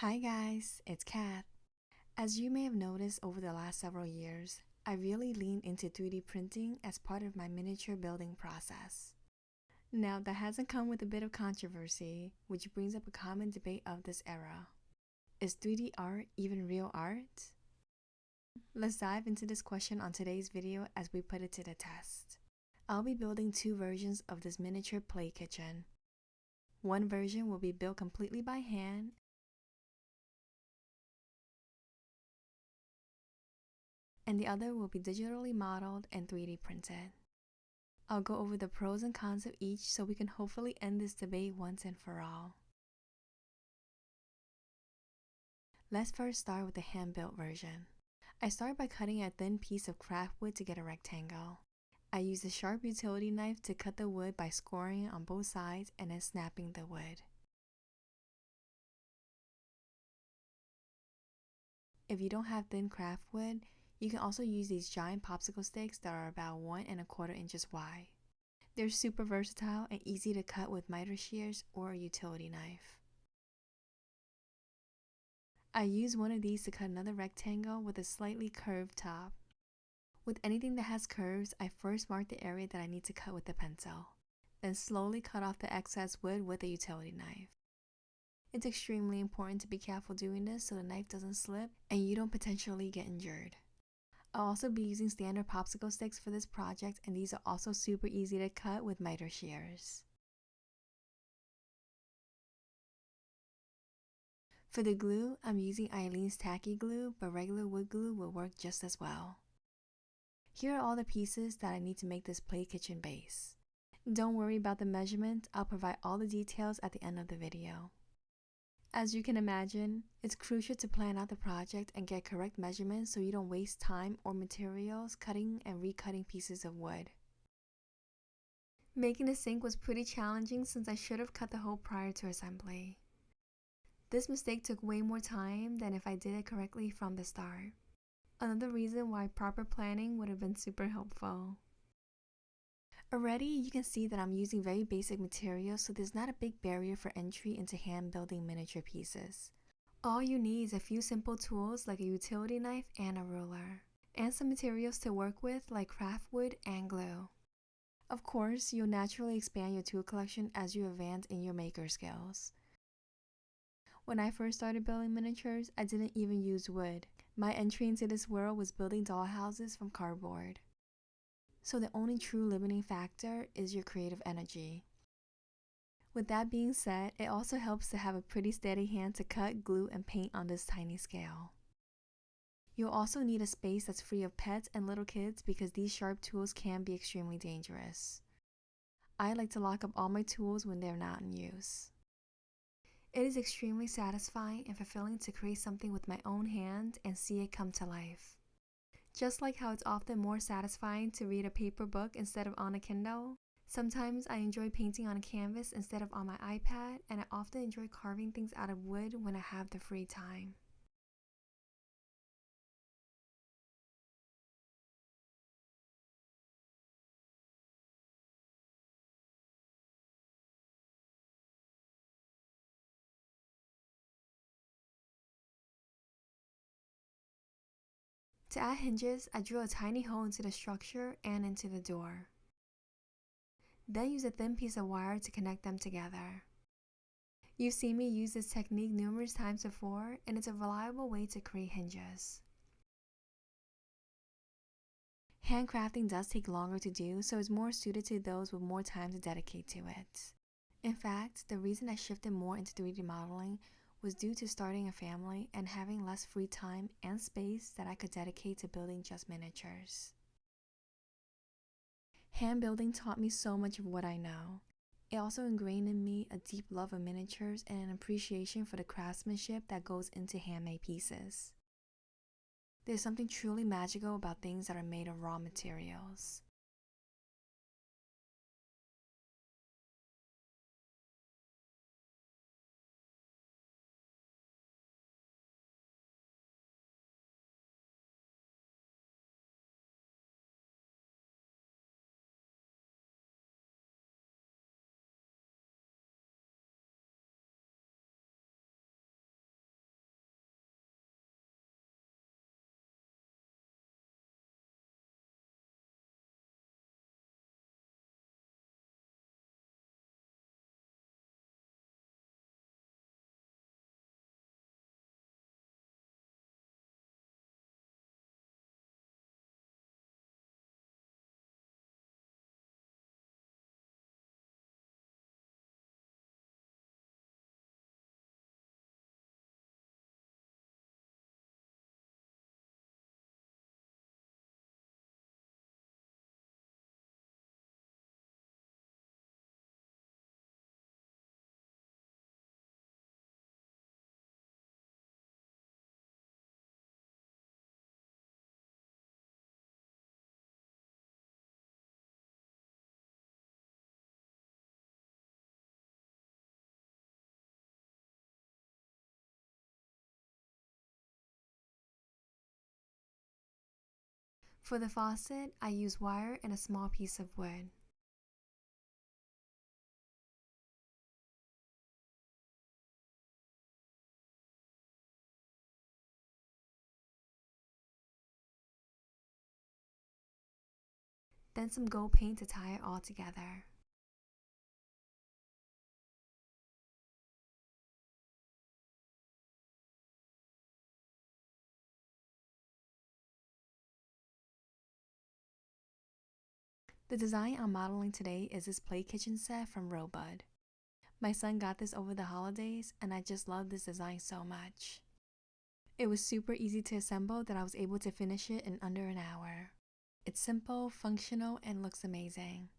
Hi guys, it's Kat. As you may have noticed over the last several years, I really leaned into 3D printing as part of my miniature building process. Now that hasn't come with a bit of controversy, which brings up a common debate of this era. Is 3D art even real art? Let's dive into this question on today's video as we put it to the test. I'll be building two versions of this miniature play kitchen. One version will be built completely by hand, and the other will be digitally modeled and 3D printed. I'll go over the pros and cons of each so we can hopefully end this debate once and for all. Let's first start with the hand-built version. I start by cutting a thin piece of craft wood to get a rectangle. I use a sharp utility knife to cut the wood by scoring it on both sides and then snapping the wood. If you don't have thin craft wood, you can also use these giant popsicle sticks that are about 1¼ inches wide. They're super versatile and easy to cut with miter shears or a utility knife. I use one of these to cut another rectangle with a slightly curved top. With anything that has curves, I first mark the area that I need to cut with a pencil, then slowly cut off the excess wood with a utility knife. It's extremely important to be careful doing this so the knife doesn't slip and you don't potentially get injured. I'll also be using standard popsicle sticks for this project, and these are also super easy to cut with miter shears. For the glue, I'm using Eileen's tacky glue, but regular wood glue will work just as well. Here are all the pieces that I need to make this play kitchen base. Don't worry about the measurements, I'll provide all the details at the end of the video. As you can imagine, it's crucial to plan out the project and get correct measurements so you don't waste time or materials cutting and recutting pieces of wood. Making the sink was pretty challenging since I should have cut the hole prior to assembly. This mistake took way more time than if I did it correctly from the start. Another reason why proper planning would have been super helpful. Already, you can see that I'm using very basic materials, so there's not a big barrier for entry into hand building miniature pieces. All you need is a few simple tools like a utility knife and a ruler, and some materials to work with like craft wood and glue. Of course, you'll naturally expand your tool collection as you advance in your maker skills. When I first started building miniatures, I didn't even use wood. My entry into this world was building dollhouses from cardboard. So the only true limiting factor is your creative energy. With that being said, it also helps to have a pretty steady hand to cut, glue, and paint on this tiny scale. You'll also need a space that's free of pets and little kids because these sharp tools can be extremely dangerous. I like to lock up all my tools when they're not in use. It is extremely satisfying and fulfilling to create something with my own hand and see it come to life. Just like how it's often more satisfying to read a paper book instead of on a Kindle, sometimes I enjoy painting on a canvas instead of on my iPad, and I often enjoy carving things out of wood when I have the free time. To add hinges, I drill a tiny hole into the structure and into the door. Then use a thin piece of wire to connect them together. You've seen me use this technique numerous times before, and it's a reliable way to create hinges. Handcrafting does take longer to do, so it's more suited to those with more time to dedicate to it. In fact, the reason I shifted more into 3D modeling was due to starting a family and having less free time and space that I could dedicate to building just miniatures. Hand building taught me so much of what I know. It also ingrained in me a deep love of miniatures and an appreciation for the craftsmanship that goes into handmade pieces. There's something truly magical about things that are made of raw materials. For the faucet, I use wire and a small piece of wood. Then some gold paint to tie it all together. The design I'm modeling today is this play kitchen set from Robud. My son got this over the holidays and I just love this design so much. It was super easy to assemble that I was able to finish it in under an hour. It's simple, functional, and looks amazing.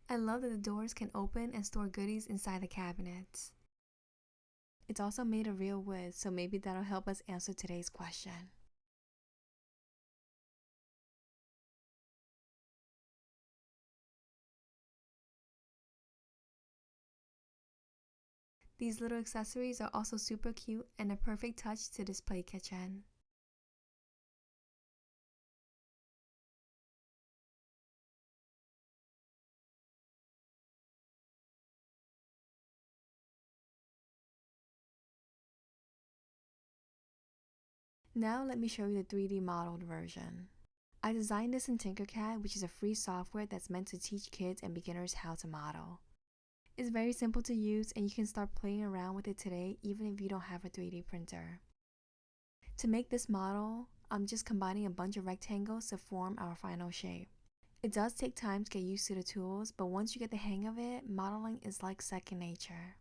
I love that the doors can open and store goodies inside the cabinets. It's also made of real wood, so maybe that'll help us answer today's question. These little accessories are also super cute and a perfect touch to this play kitchen. Now let me show you the 3D modeled version. I designed this in TinkerCAD, which is a free software that's meant to teach kids and beginners how to model. It's very simple to use and you can start playing around with it today even if you don't have a 3D printer. To make this model, I'm just combining a bunch of rectangles to form our final shape. It does take time to get used to the tools, but once you get the hang of it, modeling is like second nature.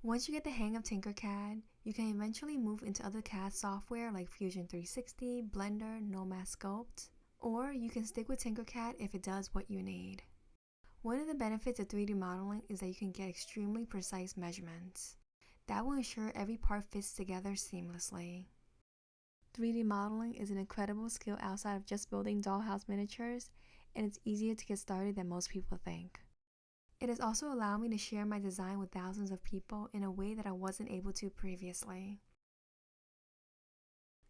Once you get the hang of TinkerCAD, you can eventually move into other CAD software like Fusion 360, Blender, Nomad Sculpt, or you can stick with TinkerCAD if it does what you need. One of the benefits of 3D modeling is that you can get extremely precise measurements. That will ensure every part fits together seamlessly. 3D modeling is an incredible skill outside of just building dollhouse miniatures, and it's easier to get started than most people think. It has also allowed me to share my design with thousands of people in a way that I wasn't able to previously.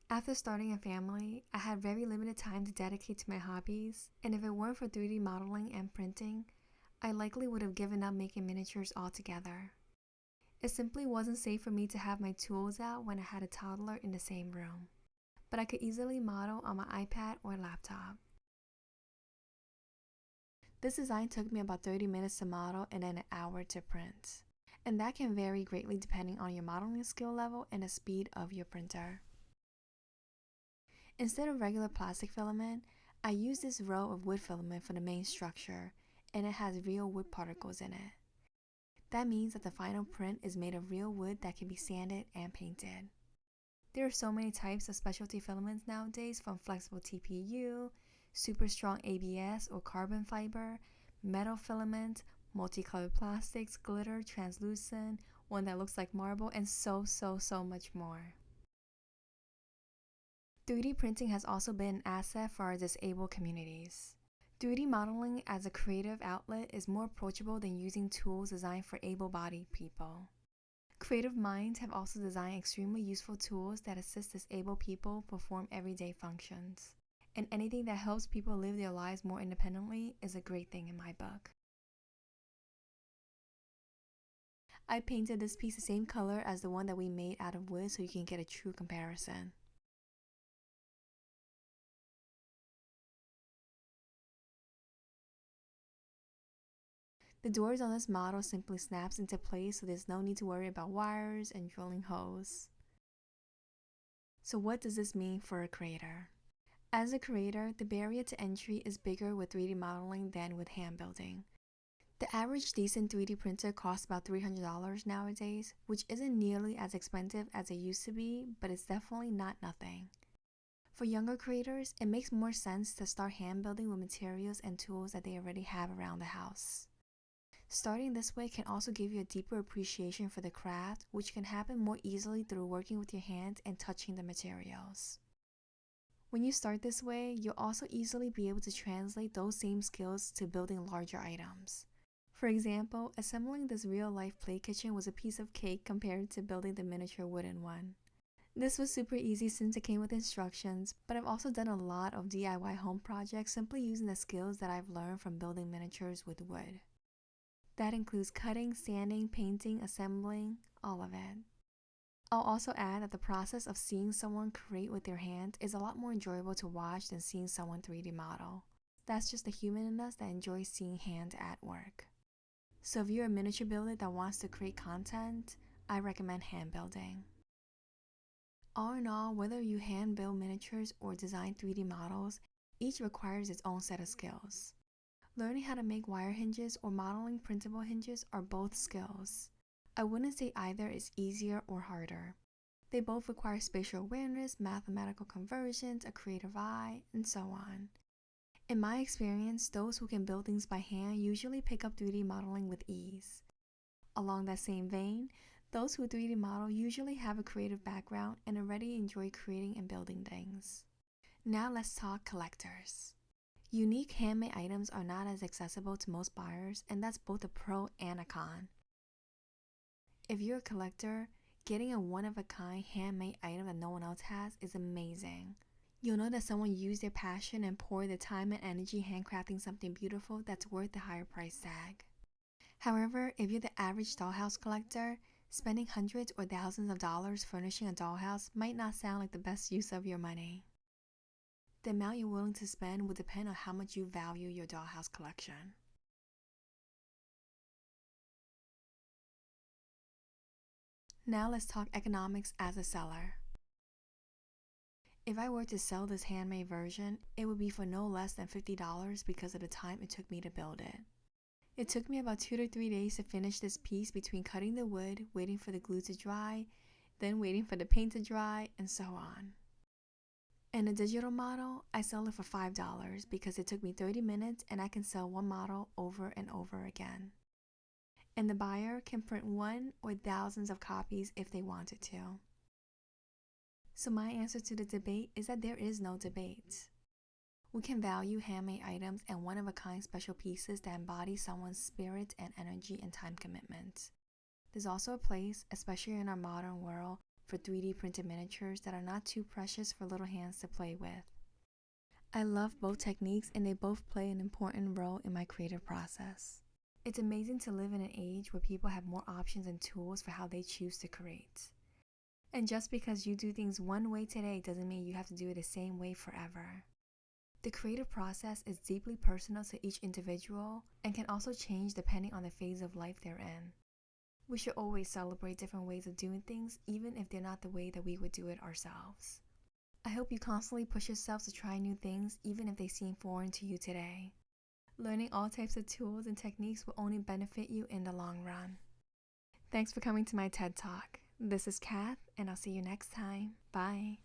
After starting a family, I had very limited time to dedicate to my hobbies, and if it weren't for 3D modeling and printing, I likely would have given up making miniatures altogether. It simply wasn't safe for me to have my tools out when I had a toddler in the same room, but I could easily model on my iPad or laptop. This design took me about 30 minutes to model and then an hour to print, and that can vary greatly depending on your modeling skill level and the speed of your printer. Instead of regular plastic filament, I used this row of wood filament for the main structure, and it has real wood particles in it. That means that the final print is made of real wood that can be sanded and painted. There are so many types of specialty filaments nowadays, from flexible TPU, super strong ABS or carbon fiber, metal filament, multicolored plastics, glitter, translucent, one that looks like marble, and so much more. 3D printing has also been an asset for our disabled communities. 3D modeling as a creative outlet is more approachable than using tools designed for able-bodied people. Creative minds have also designed extremely useful tools that assist disabled people perform everyday functions. And anything that helps people live their lives more independently is a great thing in my book. I painted this piece the same color as the one that we made out of wood so you can get a true comparison. The doors on this model simply snaps into place, so there's no need to worry about wires and drilling holes. So what does this mean for a creator? As a creator, the barrier to entry is bigger with 3D modeling than with hand building. The average decent 3D printer costs about $300 nowadays, which isn't nearly as expensive as it used to be, but it's definitely not nothing. For younger creators, it makes more sense to start hand building with materials and tools that they already have around the house. Starting this way can also give you a deeper appreciation for the craft, which can happen more easily through working with your hands and touching the materials. When you start this way, you'll also easily be able to translate those same skills to building larger items. For example, assembling this real-life play kitchen was a piece of cake compared to building the miniature wooden one. This was super easy since it came with instructions, but I've also done a lot of DIY home projects simply using the skills that I've learned from building miniatures with wood. That includes cutting, sanding, painting, assembling, all of it. I'll also add that the process of seeing someone create with their hands is a lot more enjoyable to watch than seeing someone 3D model. That's just the human in us that enjoys seeing hands at work. So if you're a miniature builder that wants to create content, I recommend hand building. All in all, whether you hand build miniatures or design 3D models, each requires its own set of skills. Learning how to make wire hinges or modeling printable hinges are both skills. I wouldn't say either is easier or harder. They both require spatial awareness, mathematical conversions, a creative eye, and so on. In my experience, those who can build things by hand usually pick up 3D modeling with ease. Along that same vein, those who 3D model usually have a creative background and already enjoy creating and building things. Now let's talk collectors. Unique handmade items are not as accessible to most buyers, and that's both a pro and a con. If you're a collector, getting a one-of-a-kind handmade item that no one else has is amazing. You'll know that someone used their passion and poured their time and energy handcrafting something beautiful that's worth the higher price tag. However, if you're the average dollhouse collector, spending hundreds or thousands of dollars furnishing a dollhouse might not sound like the best use of your money. The amount you're willing to spend will depend on how much you value your dollhouse collection. Now let's talk economics as a seller. If I were to sell this handmade version, it would be for no less than $50 because of the time it took me to build it. It took me about 2 to 3 days to finish this piece between cutting the wood, waiting for the glue to dry, then waiting for the paint to dry, and so on. In a digital model, I sell it for $5 because it took me 30 minutes and I can sell one model over and over again. And the buyer can print one or thousands of copies if they wanted to. So my answer to the debate is that there is no debate. We can value handmade items and one-of-a-kind special pieces that embody someone's spirit and energy and time commitment. There's also a place, especially in our modern world, for 3D printed miniatures that are not too precious for little hands to play with. I love both techniques and they both play an important role in my creative process. It's amazing to live in an age where people have more options and tools for how they choose to create. And just because you do things one way today doesn't mean you have to do it the same way forever. The creative process is deeply personal to each individual and can also change depending on the phase of life they're in. We should always celebrate different ways of doing things, even if they're not the way that we would do it ourselves. I hope you constantly push yourself to try new things, even if they seem foreign to you today. Learning all types of tools and techniques will only benefit you in the long run. Thanks for coming to my TED Talk. This is Kath, and I'll see you next time. Bye.